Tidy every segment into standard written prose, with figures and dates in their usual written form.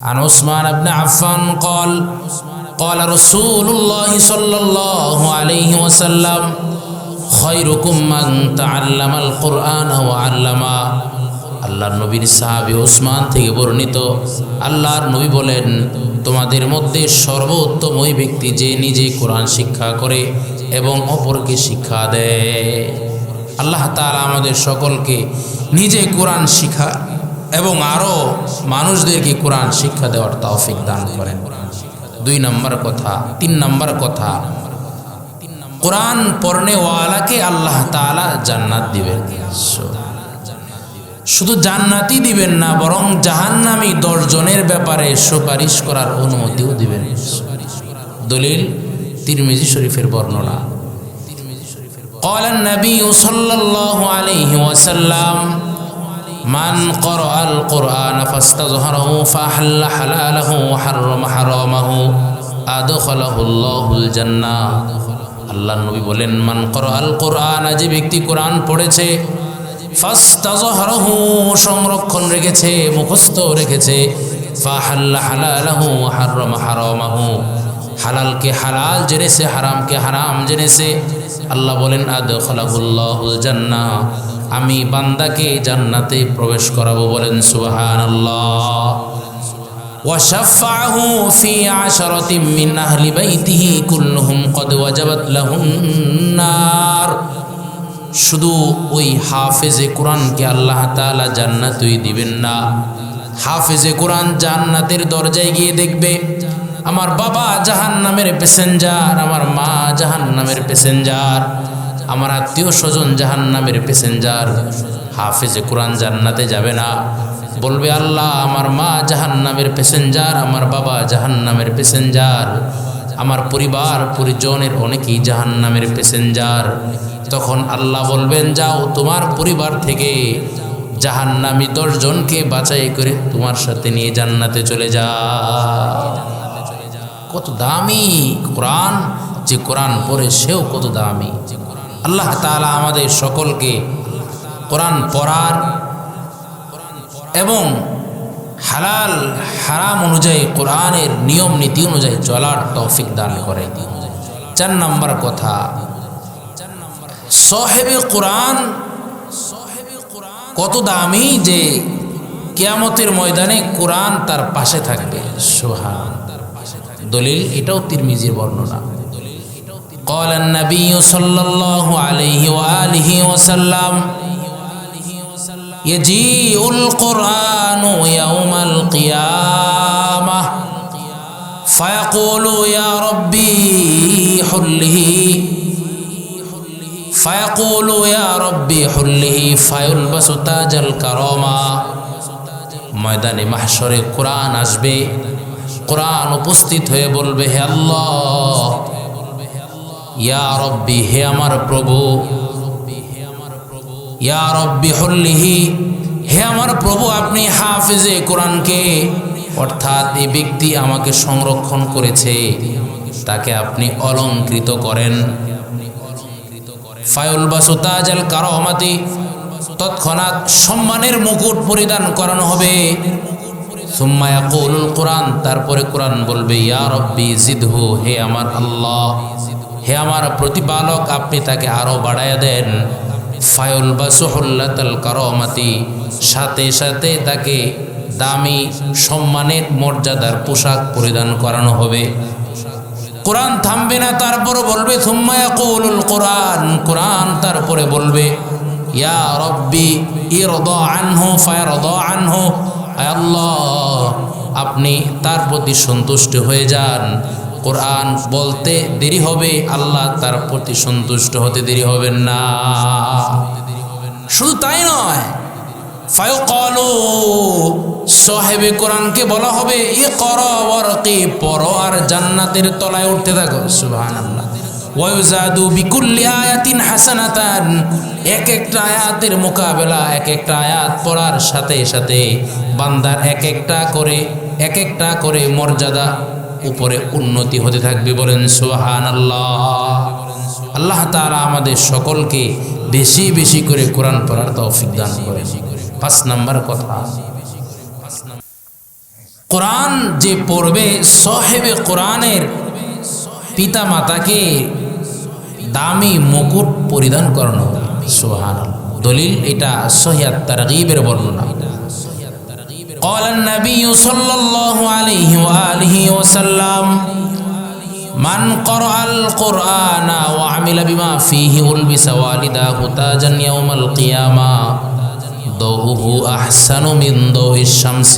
عن عثمان بن عفان قال قال رسول الله صلى الله عليه وسلم خيركم من تعلم القرآن وعلمه আল্লাহর নবীর সাহাবী ওসমান থেকে বর্ণিত আল্লাহর নবী বলেন তোমাদের মধ্যে সর্বোত্তম ওই ব্যক্তি যে নিজে কোরআন শিক্ষা করে এবং অপরকে শিক্ষা দেয়। আল্লাহ তাআলা আমাদের সকলকে নিজে কোরআন শিক্ষা এবং আরো মানুষদেরকে কোরআন শিক্ষা দেওয়ার তৌফিক দান করেন। 2 নম্বর কথা 3 নম্বর কথা কোরআন পড়নে ওয়ালাকে আল্লাহ তাআলা জান্নাত দিবেন। শুধু জান্নাতই দিবেন না, বরং জাহান্নামী 10 জনের ব্যাপারে সুপারিশ করার অনুমতিও দিবেন। দলিল তিরমিজি শরীফের বর্ণনা। قال النبي صلى الله عليه وسلم من قرأ القرآن فاستظهره فأحل حلاله وحرم حرامه أدخله الله الجنة। আল্লাহর নবী বলেন মান করাআল কোরআন, যে ব্যক্তি কোরআন পড়েছে, ফাস্তাযহারাহু সংরক্ষণ রেখেছে, মুখস্থ রেখেছে, ফাহাল্লা হালালাহু ওয়া হাররামা হারামাহু হালালকে হালাল জেনেছে, হারামকে হারাম জেনেছে, আল্লাহ বলেন আদখালাহুল্লাহুল জান্নাহ, আমি বান্দাকে জান্নাতে প্রবেশ করাবো। বলেন সুবহানাল্লাহ। ওয়া শাফাআহু ফি 10 মিন আহলি বাইতিহি কুল্লুহুম ক্বাদ ওয়াজাবাত লাহুন নার। শুধু ওই হাফেজে কোরআনকে আল্লাহ তাআলা জান্নাতই দিবেন না, হাফেজে কোরআন জান্নাতের দরজায় গিয়ে দেখবে আমার বাবা জাহান্নামের প্যাসেঞ্জার, আমার মা জাহান্নামের প্যাসেঞ্জার, আমার আত্মীয় স্বজন জাহান্নামের প্যাসেঞ্জার। হাফেজে কোরআন জান্নাতে যাবে না, বলবে আল্লাহ আমার মা জাহান্নামের প্যাসেঞ্জার, আমার বাবা জাহান্নামের প্যাসেঞ্জার, আমার পরিবার পরিজনের অনেকেই জাহান্নামের প্যাসেঞ্জার। তখন আল্লাহ বলবেন যাও তোমার পরিবার থেকে জাহান্নামী 10 জনকে বাছাই করে তোমার সাথে নিয়ে জান্নাতে চলে যা। কত দামি কোরআন, যে কোরআন পড়ে সেও কত দামি। আল্লাহ তাআলা আমাদের সকলকে কোরআন পড়ার এবং হালাল হারাম অনুযায়ী কোরআনের নিয়ম নীতি অনুযায়ী চলার তৌফিক দান করে। 4 নম্বর কথা সাহেবে কোরআন কত দামি যে কিয়ামতের ময়দানে কোরআন তার পাশে থাকবে। সুবহান। দলিল এটাও তিরমিজির বর্ণনা। قال النبي صلى الله عليه وآله وسلم يجيء القرآن يوم القيامة فيقول يا ربي حله فيقول يا ربي حله فيلبس تاج الكرامة। ময়দানে মাহশরে কোরআন আসবে, কোরআন উপস্থিত হয়ে বলবে হে আল্লাহ, ইয়া রব্বি, হে আমার প্রভু, ইয়া রব্বি হুল্লিহি, হে আমার প্রভু আপনি হাফেজে কোরআনকে, অর্থাৎ এই ব্যক্তি আমাকে সংরক্ষণ করেছে, তাকে আপনি অলংকৃত করেন। ফায়ুলবাসু তাজাল কারামাতি, তৎক্ষণাৎ সম্মানের মুকুট পরিধান করানো হবে। সুম্মা ইয়াকুলুল কোরআন, তারপরে কোরআন বলবে ইয়া রব্বি জিদহু, হে আমার আল্লাহ, হে আমার প্রতিপালক আপনি তাকে আরো বাড়ায়া দেন। ফায়ুলবাসু হুল্লাতাল কারামাতি, সাথে সাথে তাকে দামি সম্মানের মর্যাদার পোশাক পরিধান করানো হবে। কোরআন থামবে না, তারপরে বলবে সুম্মা ইয়াকুলুল কোরআন, কোরআন তারপরে বলবে ইয়া রব্বি ইরদা আনহু ফায়ারদা আনহু, আয় আল্লাহ আপনি তার প্রতি সন্তুষ্ট হয়ে যান। কোরআন বলতে দেরি হবে, আল্লাহ তার প্রতি সন্তুষ্ট হতে দেরি হবেন না। শুধু তাই নয়, ফায়ুকালু, সাহেবে কোরআনকে বলা হবে ইকরা ওয়ারকি, পড়ো আর জান্নাতের তলায় উঠতে থাকো। সুবহানাল্লাহ। ওয়ায়ুজাদু বিকুল্লি আয়াতিন হাসানাতান, এক একটা আয়াতের মোকাবেলা, এক একটা আয়াত পড়ার সাথে সাথে বান্দার এক একটা করে মর্যাদা উপরে উন্নতি হতে থাকবে। বলেন সুবহানাল্লাহ। আল্লাহ তাআলা আমাদের সকলকে বেশি বেশি করে কোরআন পড়ার তৌফিক দান করেন। 5 নম্বর কথা কোরআন যে পড়বে সাহেবে কোরআনের পিতা মাতাকে দামি মুকুট পরিধান করানো হবে। সুবহানাল্লাহ। দলিল এটা সহিহ তারগীবের বর্ণনা। قال النبي صلى الله عليه وآله وسلم من قرأ القرآن وعمل بما فيه ألبس والداه تاجا يوم القيامة ضوءه أحسن من ضوء الشمس।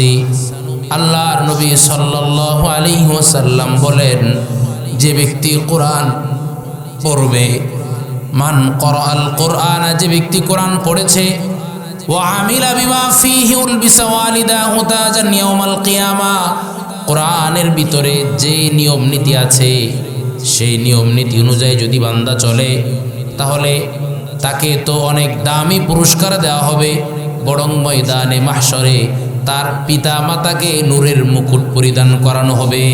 আল্লাহর নবী সাল্লাল্লাহু আলাইহি ওয়াসাল্লাম বলেন, যে ব্যক্তি কোরআন পড়বে, মান করাআল কোরআন, যে ব্যক্তি কোরআন পড়েছে, ওয়া আমিলা বিমা ফীহি উলবিসা ওয়ালিদাহু তাজান ইয়াউমাল কিয়ামা, কোরআনের ভিতরে যে নিয়ম নীতি আছে সেই নিয়ম নীতি অনুযায়ী যদি বান্দা চলে, তাহলে তাকে তো অনেক দামি পুরস্কার দেওয়া হবে, বরং ময়দানে মাহশরে তার পিতা মাতাকে নূরের মুকুট পরিধান করানো হবে।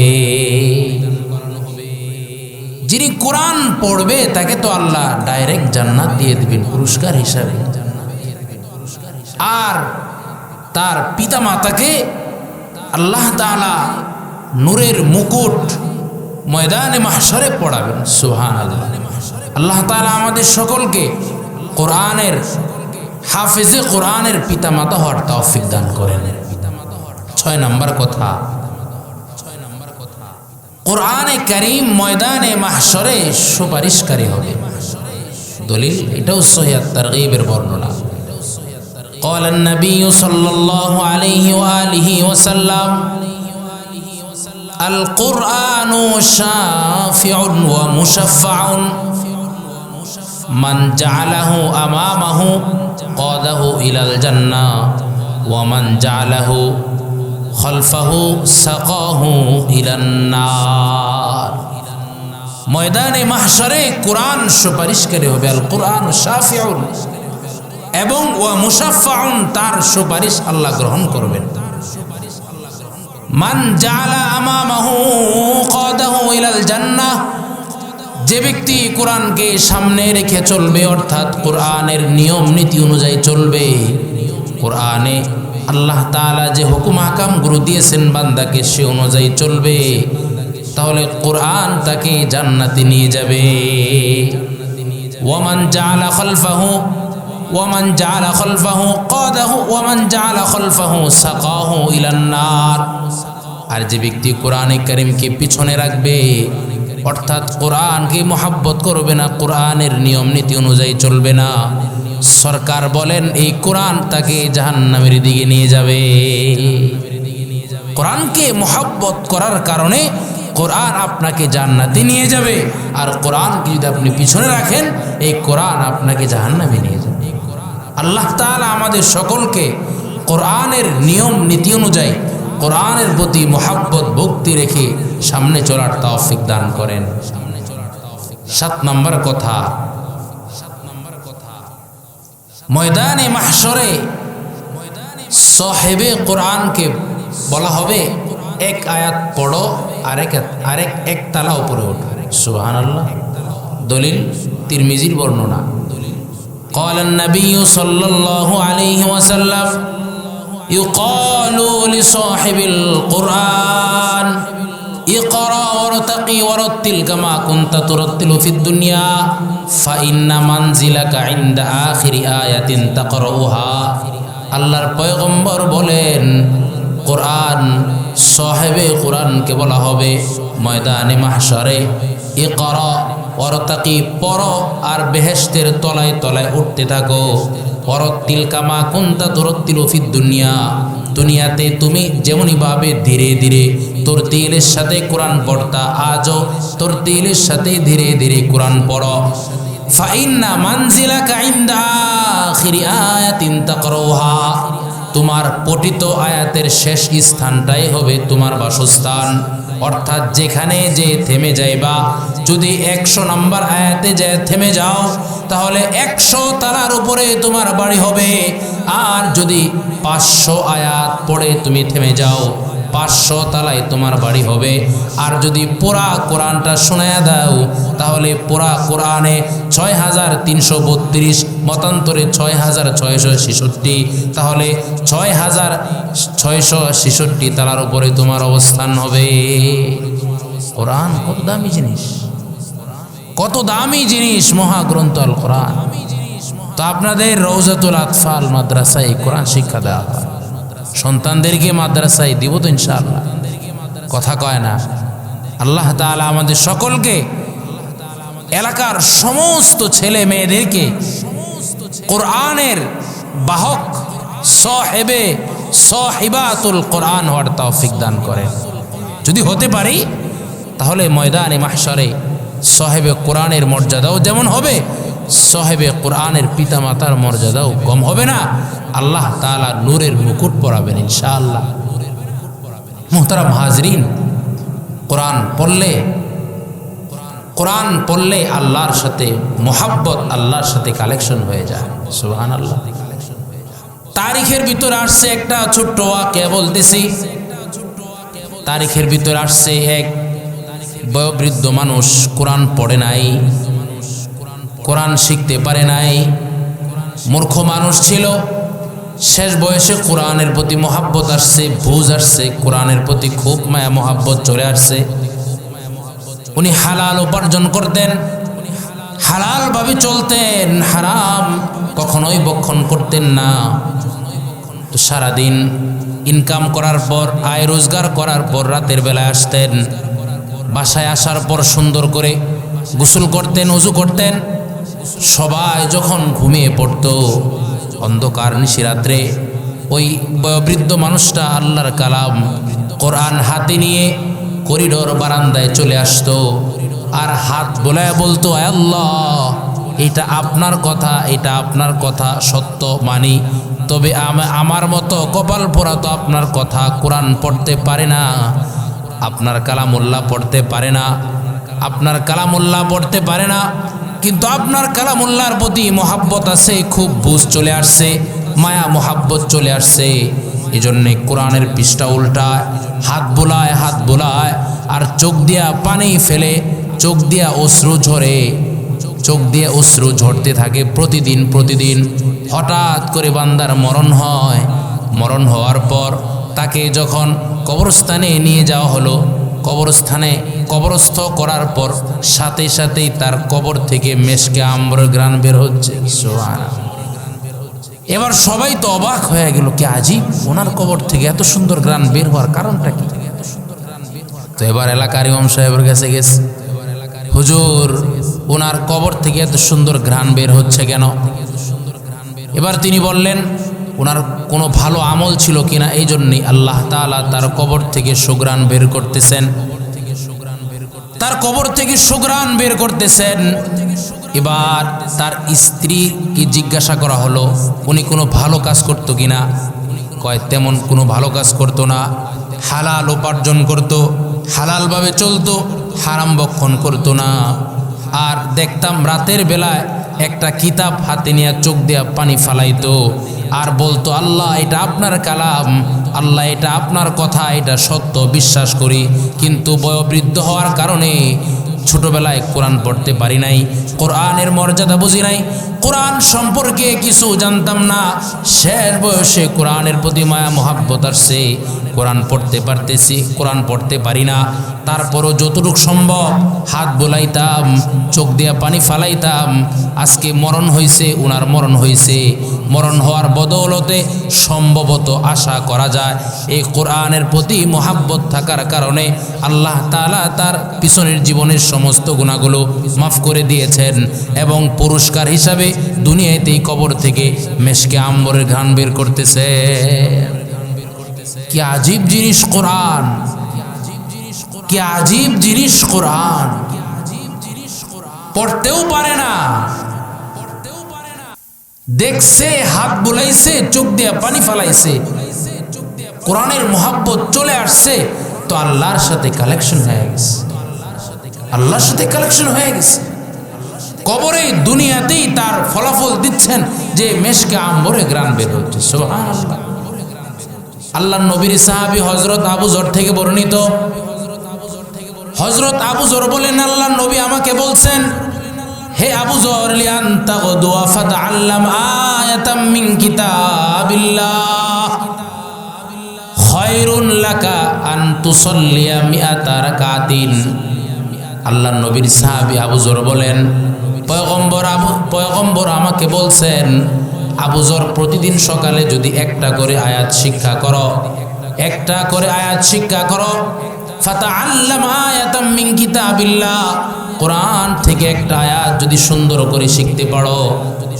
যিনি কোরআন পড়বে তাকে তো আল্লাহ ডাইরেক্ট জান্নাত দিয়ে দিবেন পুরস্কার হিসাবে, আর তার পিতা মাতাকে আল্লাহ তাআলা নূরের মুকুট ময়দানে মাহশরে পড়াবেন। সুবহানাল্লাহ। আল্লাহ তাআলা আমাদের সকলকে কোরআনের হাফেজে কোরআনের পিতা মাতা হওয়ার তৌফিক দান করেন। 6 নম্বর কথা, কোরআনে কারীম ময়দানে মাহশরে সুপারিশকারী হবে। দলিল এটাও সহিহ তারগীবের বর্ণনা। قال النبي صلى الله عليه وآله وسلم القرآن شافع ومشفع من جعله أمامه قاده إلى الجنة ومن جعله خلفه سقاه إلى النار। ময়দানে মাহশরে কোরআন সুপারিশকারী হবে। আল কোরআন শাফিউন এবং ওয়া মুশাফফাউন, তার সুপারিশ আল্লাহ গ্রহণ করবেন। মান জাআলা আমামাহু কাদাহু ইলাল জান্নাহ, যে ব্যক্তি কোরআনকে সামনে রেখে চলবে, অর্থাৎ কোরআনের নিয়ম নীতি অনুযায়ী চলবে, কোরআনে আল্লাহ তাআলা যে হুকুম আহকাম গুরু দিয়েছেন বান্দাকে সে অনুযায়ী চলবে, তাহলে কোরআন তাকে জান্নাতে নিয়ে যাবে। ওয়ামান জাআলা খালফাহু ওয়ামান জাআলা খালফাহু কাদাহু ওয়ামান জাআলা খালফাহু সাকাহু ইলান নার, আর যে ব্যক্তি কোরআনে কারীমকে পিছনে রাখবে, অর্থাৎ কোরআনকে মহব্বত করবে না, কোরআনের নিয়ম নীতি অনুযায়ী চলবে না, সরকার বলেন এই কোরআন তাকে জাহান্নামের দিকে নিয়ে যাবে। কোরআনকে মহব্বত করার কারণে কোরআন আপনাকে জান্নাতে নিয়ে যাবে, আর কোরআনকে যদি আপনি পিছনে রাখেন এই কোরআন আপনাকে জাহান্নামে নিয়ে যাবে। আল্লাহ তাআলা আমাদের সকলকে কোরআনের নিয়ম নীতি অনুযায়ী কোরআনের প্রতি মহব্বত ভক্তি রেখে সামনে চলার তৌফিক দান করেন। 7 নম্বর কথা, ময়দানে মাহশরে সাহেবে কোরআনকে বলা হবে এক আয়াত পড়ো আরেক এক তালা উপরে ওঠো। সুবহানাল্লাহ। দলিল তিরমিজির বর্ণনা। قال النبي صلى الله عليه وسلم يقال لصاحب القرآن اقرأ وارتقي ورتل كما كنت ترتل في الدنيا فإن منزلك عند آخر آية تقرأها। আল্লাহর পয়গম্বর বলেন, কোরআন সাহেবে কোরআনকে বলা হবে ময়দানে মাহশরে ইকরা ওয়ারতাকি, পড়ো আর বেহেশতের তলায় তলায় উঠতে থাকো। ওয়ারতিল কামা কুনতা তুরতিলু ফিদ দুনিয়া, দুনিয়াতে তুমি যেমনইভাবে ধীরে ধীরে তরতিলের সাথে কোরআন পড়তা, আজও তরতিলের সাথে ধীরে ধীরে কোরআন পড়ো। ফাইন্না মানজিলাকা ইনদা আখিরি আয়াতিন তাকরাউহা, তোমার পঠিত আয়াতের শেষ স্থানটাই হবে তোমার বাসস্থান, অর্থাৎ যেখানে যে থেমে যাইবা। যদি 100 নম্বর আয়াতে যে থেমে যাও তাহলে 100 তালার উপরে তোমার বাড়ি হবে, আর যদি 500 আয়াত পড়ে তুমি থেমে যাও 500 তলায় তোমার বাড়ি হবে। আর যদি পুরা কোরআনটা শোনায়া দাও তাহলে পুরা কোরআনে 6332, মতান্তরে 6666, তাহলে 6666 তালার উপরে তোমার অবস্থান হবে। কোরআন কত দামি জিনিস, কত দামি জিনিস, মহাগ্রন্থ আল কোরআন। তো আপনাদের রওজাতুল আতফাল মাদ্রাসায় কোরআন শিক্ষা দেওয়া হয়, সন্তানদেরকে মাদ্রাসায় দিব তো ইনশাআল্লাহ। কথা কয় না। আল্লাহ তাআলা আমাদের সকলকে, এলাকার সমস্ত ছেলে মেয়েদেরকে কোরআনের বাহক, সাহিবাতুল কোরআন হওয়ার তৌফিক দান করেন। যদি হতে পারি তাহলে ময়দানে মাহশরে সাহেবে কোরআনের মর্যাদাও যেমন হবে, সাহেবে কোরআনের পিতামাতার মর্যাদাও কম হবে না। আল্লাহ তাআলা নূরের মুকুট পরাবেন ইনশাআল্লাহ। মুহতারাম হাজরিন, কোরআন পড়লে আল্লাহর সাথে মোহাব্বত, আল্লাহর সাথে কালেকশন হয়ে যায়। সুবহানাল্লাহ। তারিখের ভিতরে আসছে একটা ছোট্ট ওয়াকিয়া বলতেছি। তারিখের ভিতরে আসছে এক বয়োবৃদ্ধ মানুষ, কোরআন পড়ে নাই, কোরআন শিখতে পারে নাই, মূর্খ মানুষ ছিল। শেষ বয়সে কোরআনের প্রতি মোহাব্বত আসছে, বুঝ আসছে, কোরআনের প্রতি খুব মায়া মোহাব্বত চলে আসছে। উনি হালাল উপার্জন করতেন, হালালভাবে চলতেন, হারাম কখনোই বক্ষণ করতেন না। তো সারাদিন ইনকাম করার পর, আয় রোজগার করার পর রাতের বেলায় আসতেন। বাসায় আসার পর সুন্দর করে গোসল করতেন, ওযু করতেন। সবাই যখন ঘুমিয়ে পড়তো, অন্ধকার নিশিরাত্রে ওই বয়োবৃদ্ধ মানুষটা আল্লাহর কালাম কোরআন হাতে নিয়ে করিডোর বারান্দায় চলে আসতো আর হাত বোলায় বলতো, আয় আল্লাহ, এটা আপনার কথা, এটা আপনার কথা সত্য মানি, তবে আমার মতো কপাল পোড়া তো আপনার কথা কোরআন পড়তে পারে না, আপনার কালামুল্লাহ পড়তে পারে না, আপনার কালামুল্লাহ পড়তে পারে না, কিন্তু আপনার কালামুল্লাহর প্রতি মোহাব্বত আছে, খুব বুঝ চলে আসছে, মায়া মোহাব্বত চলে আসছে। এই জন্যে কোরআনের পৃষ্ঠা উল্টায়, হাত বোলায় আর চোখ দিয়া পানি ফেলে, চোখ দিয়া অশ্রু ঝরে, চোখ দিয়ে অশ্রু ঝরতে থাকে প্রতিদিন। হঠাৎ করে বান্দার মরণ হয়। মরণ হওয়ার পর তাকে যখন কবরস্থানে নিয়ে যাওয়া হলো, কবরস্থ করার পর সাথে সাথেই তার কবর থেকে মেশকে আম্বরের ঘ্রাণ বের হচ্ছে। সুবহানাল্লাহ। এবার সবাই তো অবাক হয়ে গেল, কি আজীব, ওনার কবর থেকে এত সুন্দর ঘ্রাণ বের হওয়ার কারণটা কি? তো এবার এলাকার ইমাম সাহেবের কাছে গেছে, হুজুর, ওনার কবর থেকে এত সুন্দর ঘ্রাণ বের হচ্ছে কেন? এবার তিনি বললেন, ওনার কোনো ভালো আমল ছিল কিনা, এই জন্যই আল্লাহ তাআলা তার কবর থেকে সুঘ্রাণ বের করতেছেন, তার কবর থেকে সুঘ্রাণ বের করতেছেন। এবার তার স্ত্রীকে জিজ্ঞাসা করা হলো, উনি কোনো ভালো কাজ করতো কিনা? কয়, তেমন কোনো ভালো কাজ করতো না, হালাল উপার্জন করতো, হালালভাবে চলতো, হারাম বক্ষণ করতো না। আর দেখতাম রাতের বেলায় একটা কিতাব হাতে নিয়ে চোখ দিয়া পানি ফালাইতো আর বলতো, আল্লাহ, এটা আপনার কালাম, আল্লাহ, এটা আপনার কথা, এটা সত্য, বিশ্বাস করি, কিন্তু বয়োবৃদ্ধ হওয়ার কারণে ছোটবেলায় কোরআন পড়তে পারি নাই, কোরআনের মর্যাদা বুঝি নাই, কোরআন সম্পর্কে কিছু জানতাম না। শেষ বয়সে কোরআনের প্রতি মায়া মোহাব্বত আসছে, কোরআন পড়তে পারতেছি, কোরআন পড়তে পারি না, তারপরও যতটুকু সম্ভব হাত বোলাইতাম, চোখ দিয়া পানি ফালাইতাম। আজকে মরণ হয়েছে, উনার মরণ হয়েছে, মরণ হওয়ার বদৌলতে সম্ভবত আশা করা যায় এই কোরআনের প্রতি মোহাব্বত থাকার কারণে আল্লাহ তাআলা তার পিছনের জীবনের সমস্ত গুনাহগুলো মাফ করে দিয়েছেন এবং পুরস্কার হিসাবে দুনিয়াতেই কবর থেকে মেশকে আম্বরের ঘ্রাণ বের করতেছে। কি আজীব জিনিস কোরআন, কি আজীব জিনিস কোরআন। পড়তেও পারে না, দেখছে, হাত বুলাইছে, চোখ দিয়ে পানি ফালাইছে, কোরআনের মোহাব্বত চলে আসছে, তো আল্লাহর সাথে কালেকশন হয়ে গেছে, আল্লাহর সাথে কালেকশন হয়ে গেছে। কবরে দুনিয়াতেই তার ফলাফল দিচ্ছেন যে মেশকে আম্বরে ঘ্রাণ বের হচ্ছে। সুবহানাল্লাহ। আল্লাহর নবীর সাহাবী হযরত আবু যর থেকে বর্ণিত, হযরত আবু যর বলেন আল্লাহর নবী আমাকে বলছেন, হে আবু যর, লিআনতা গদুয়া ফাতাআল্লাম আয়াতাম মিন কিতাবিল্লাহ খায়রুন লাকা আন তুসাল্লিয়া মিআতা রাকাতিন। আল্লাহর নবীর সাহাবী আবু যর বলেন, পয়গম্বর আমাকে বলছেন, আবু যর প্রতিদিন সকালে যদি একটা করে আয়াত শিক্ষা করো, একটা করে আয়াত শিক্ষা করো, ফাতাআল্লাম আয়াতাম মিন কিতাবিল্লাহ, কোরআন থেকে একটা আয়াত যদি সুন্দর করে শিখতে পারো,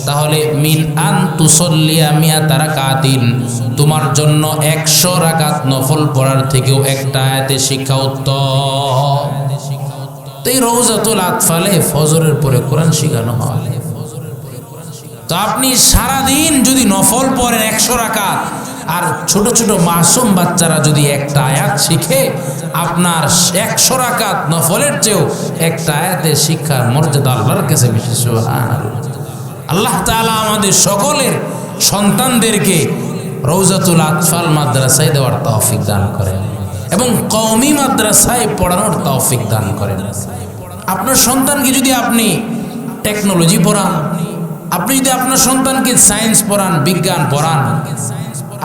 তাহলে মিন আন তুসাল্লিয়া মিআতা রাকাতিন, তোমার জন্য 100 রাকাত নফল পড়ার থেকেও একটা আয়াতে শিক্ষা উত্তম। তো এই রওজাতুল আতফালে ফজরের পরে কোরআন শিখানো হয়। তো আপনি সারাদিন যদি নফল পড়েন 100 রাকাত, আর ছোট ছোট মাসুম বাচ্চারা যদি একটা আয়াত শিখে, আপনার 100 রাকাত নফলের চেয়েও একটা আয়াতের শিক্ষার মর্যাদা আল্লাহর কাছে বেশি। সুবহানাল্লাহ। আল্লাহ তাআলা আমাদের সকলের সন্তানদেরকে রওজাতুল আতফাল মাদ্রাসায় দেওয়ার তৌফিক দান করেন এবং কওমি মাদ্রাসায় পড়ানোর তৌফিক দান করেন। আপনার সন্তানকে যদি আপনি টেকনোলজি পড়ান, আপনি যদি আপনার সন্তানকে সায়েন্স পড়ান, বিজ্ঞান পড়ান,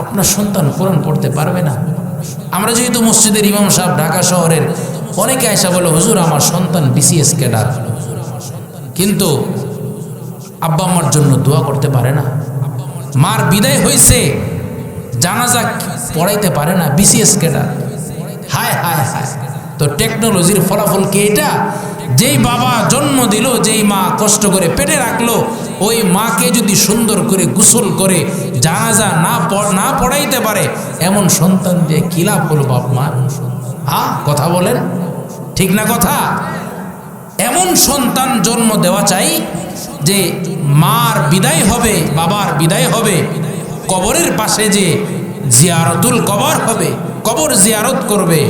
আপনার সন্তান কোরআন পড়তে পারবে না। আমরা যেহেতু মসজিদের ইমাম সাহেব, ঢাকা শহরের অনেকে আয়সা বলে, হুজুর আমার সন্তান বিসিএস ক্যাডার, কিন্তু আব্বা আম্মার জন্য দোয়া করতে পারে না। মার বিদায় হয়েছে, জানাজা পড়াইতে পারে না, বিসিএস ক্যাডার। হায় হায় হায়। তো টেকনোলজির ফলাফল কি এটা? যেই বাবা জন্ম দিল, যেই মা কষ্ট করে পেটে রাখলো, ওই মাকে যদি সুন্দর করে গোসল করে জানাজা না পড়াইতে পারে, এমন সন্তান যে কি লাভ হলো বাপ মা? হ্যাঁ, কথা বলেন, ঠিক না কথা? এমন সন্তান জন্ম দেওয়া চাই যে মার বিদায় হবে, বাবার বিদায় হবে, কবরের পাশে যে জিয়ারতুল কবর হবে, কবর জিয়ারত করবে,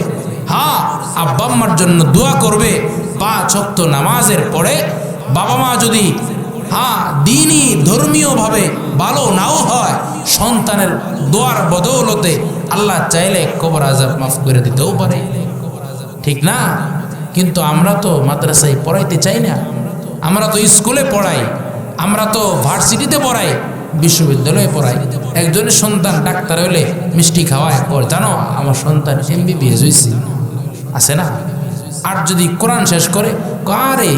হ্যাঁ আব্বা আম্মার জন্য দোয়া করবে, 5 ওয়াক্ত নামাজের পরে বাবা মা যদি দ্বীনি ধর্মীয়ভাবে ভালো নাও হয়, সন্তানের দোয়ার বদৌলতে আল্লাহ চাইলে কবর আযাব মাফ করে দিতেও পারে, ঠিক না? কিন্তু আমরা তো মাদ্রাসায় পড়াইতে চাই না, আমরা তো স্কুলে পড়াই, আমরা তো ভার্সিটিতে পড়াই, বিশ্ববিদ্যালয়ে পড়াই। একজনের সন্তান ডাক্তার হইলে মিষ্টি খাওয়ায়, পর জানো আমার সন্তান MBBS হয়েছে, আছে না? আর যদি কোরআন শেষ করে, আরে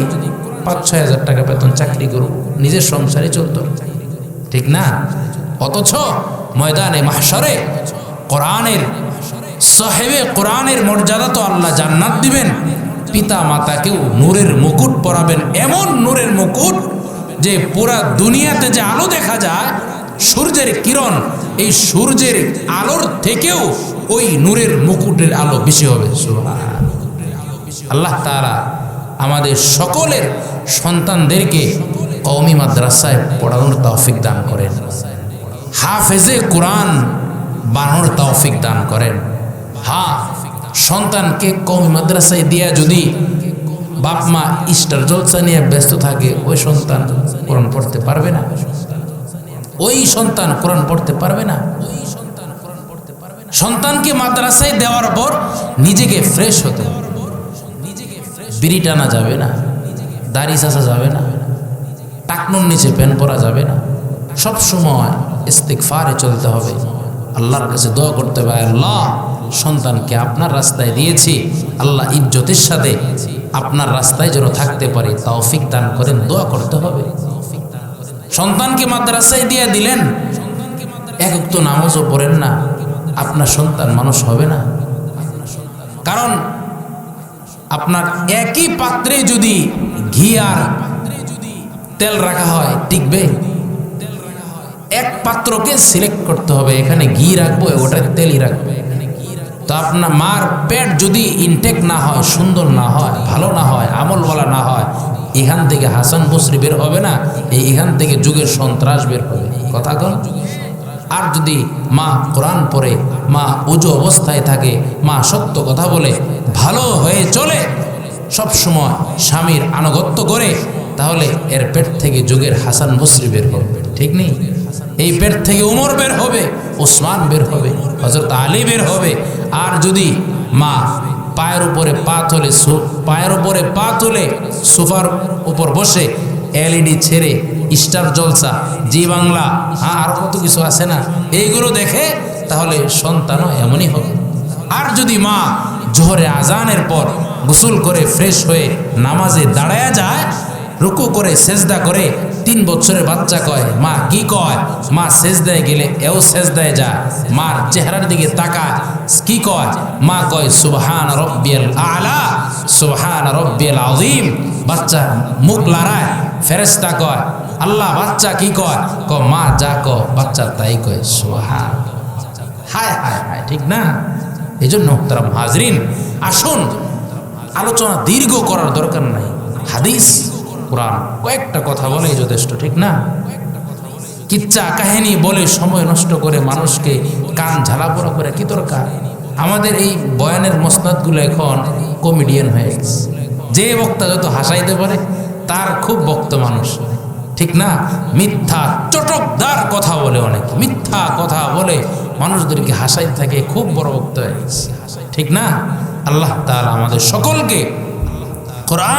5-6 হাজার টাকা বেতন, চাকরি করব, নিজের সংসারে চলত, ঠিক না? অথচ ময়দানে মাহশরে কোরআনের সাহেবে কোরআনের মর্যাদা তো আল্লাহ জান্নাত দিবেন, পিতা মাতাকেও নূরের মুকুট পরাবেন, এমন নূরের মুকুট যে পুরা দুনিয়াতে যে আলো দেখা যায়, সূর্যের কিরণ, এই সূর্যের আলোর থেকেও ওই নূরের মুকুটের আলো বেশি হবে। সুবহানাল্লাহ। আল্লাহ তাআলা আমাদের সকলের সন্তানদেরকে কওমি মাদ্রাসায় পড়ানোর তৌফিক দান করেন, হাফেজে কোরআন বানানোর তৌফিক দান করেন। হ্যাঁ, সন্তানকে কওমি মাদ্রাসায় দিয়া যদি বাপ মা স্টার জলসা নিয়ে ব্যস্ত থাকে, ওই সন্তান কোরআন পড়তে পারবে না, ওই সন্তান কোরআন পড়তে পারবে না। সন্তানকে মাদ্রাসায় দেওয়ার পর নিজেকে ফ্রেশ হতে হবে, বিড়ি টানা যাবে না, দাড়ি চাচা যাবে না, টাকনুর নিচে প্যান্ট পরা যাবে না, সব সময় ইস্তিগফারে চলতে হবে, আল্লাহর কাছে দোয়া করতে হবে, আল্লাহ সন্তানকে আপনার রাস্তায় দিয়েছি, আল্লাহ ইজ্জতের সাথে আপনার রাস্তায় যেন থাকতে পারে তৌফিক দান করেন, দোয়া করতে হবে। সন্তানকে মাদ্রাসায় দিয়ে দিলেন, এক ওয়াক্ত নামাজও পড়েন না, আপনার সন্তান মানুষ হবে না। কারণ আপনার একই পাত্রে যদি ঘি আর তেল রাখা হয়, টিকবে? এক পাত্রকে সিলেক্ট করতে হবে, এখানে ঘি রাখবো, ওটাতে তেলই রাখবো। তো আপনার মার পেট যদি ইনটেক না হয়, সুন্দর না হয়, ভালো না হয়, আমলওয়ালা না হয়, এখান থেকে হাসান বসরি বের হবে না, এখান থেকে যুগের সন্ত্রাস বের হবে। কথা কন। আর যদি মা কোরআন পড়ে, মা উজু অবস্থায় থাকে, মা সত্য কথা বলে, ভালো হয়ে চলে, সব সময় স্বামীর আনুগত্য করে, তাহলে এর পেট থেকে যুগের হাসান বসরি বের হবে, ঠিক নেই? এই পেট থেকে উমর বের হবে, ওসমান বের হবে, হযরত আলী বের হবে। আর যদি মা পায়ের উপরে পা তুলে সোফার উপর বসে এলইডি ছেড়ে স্টার জলসা, জি বাংলা, আর কত কিছু আছে না, এইগুলো দেখে, তাহলে সন্তানও এমনই হবে। আর যদি মা জোহরে আজানের পর গোসল করে ফ্রেশ হয়ে নামাজে দাঁড়ায়া যায়, রুকু করে সেজদা করে, 3 বছরের বাচ্চা কয় মা কি কয়, মা সেজদায় গেলে এও সেজদায় যায়, মার চেহারার দিকে তাকায়, কি কয়, মা কয় সুবহান রব্বিয়াল আলা, সুবহান রব্বিয়াল আযীম। বাচ্চা মুখ লড়ায়, ফেরেশতা কয় আল্লাহ বাচ্চা কি কয়, মা যা কয় বাচ্চা তাই কয় সুবহান। হায় হায় হায়, ঠিক না? এই জন্য মুহতারাম হাজরিন, আসুন, আলোচনা দীর্ঘ করার দরকার নাই, হাদিস কোরআন কয়েকটা কথা বলে যথেষ্ট, ঠিক না? কিচ্ছা কাহিনী বলে সময় নষ্ট করে মানুষকে কান ঝালাপোড়া করে কি দরকার? আমাদের এই বয়ানের মসনাদগুলো এখন কমেডিয়ান হয়ে গেছে। যে বক্তা যত হাসাইতে পারে তার খুব বক্ত মানুষ, ঠিক না? মিথ্যা চটকদার কথা বলে, অনেক মিথ্যা কথা বলে মানুষদেরকে হাসাইতে থাকে, খুব বড় বক্তা হয়ে গেছে, ঠিক না? আল্লাহ তাআলা আমাদের সকলকে কোরআন